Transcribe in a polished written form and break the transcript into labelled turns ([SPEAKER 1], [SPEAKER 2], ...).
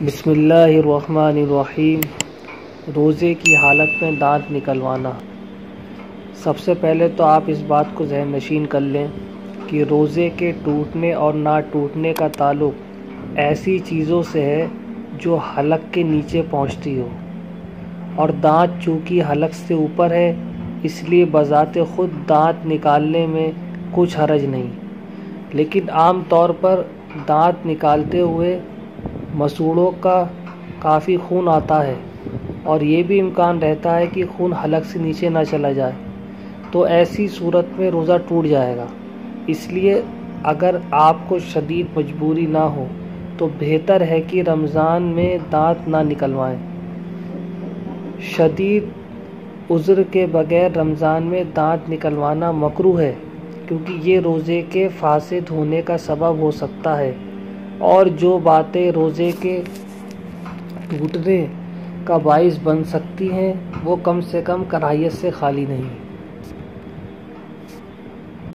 [SPEAKER 1] بسم اللہ الرحمن الرحیم۔ روزے کی حالت میں دانت نکلوانا۔ سب سے پہلے تو آپ اس بات کو ذہن نشین کر لیں کہ روزے کے ٹوٹنے اور نہ ٹوٹنے کا تعلق ایسی چیزوں سے ہے جو حلق کے نیچے پہنچتی ہو، اور دانت چونکہ حلق سے اوپر ہے اس لیے بذات خود دانت نکالنے میں کچھ حرج نہیں، لیکن عام طور پر دانت نکالتے ہوئے مسوڑوں کا کافی خون آتا ہے اور یہ بھی امکان رہتا ہے کہ خون حلق سے نیچے نہ چلا جائے، تو ایسی صورت میں روزہ ٹوٹ جائے گا۔ اس لیے اگر آپ کو شدید مجبوری نہ ہو تو بہتر ہے کہ رمضان میں دانت نہ نکلوائیں۔ شدید عذر کے بغیر رمضان میں دانت نکلوانا مکروہ ہے، کیونکہ یہ روزے کے فاسد ہونے کا سبب ہو سکتا ہے، اور جو باتیں روزے کے ٹوٹنے کا باعث بن سکتی ہیں وہ کم سے کم کراہیت سے خالی نہیں۔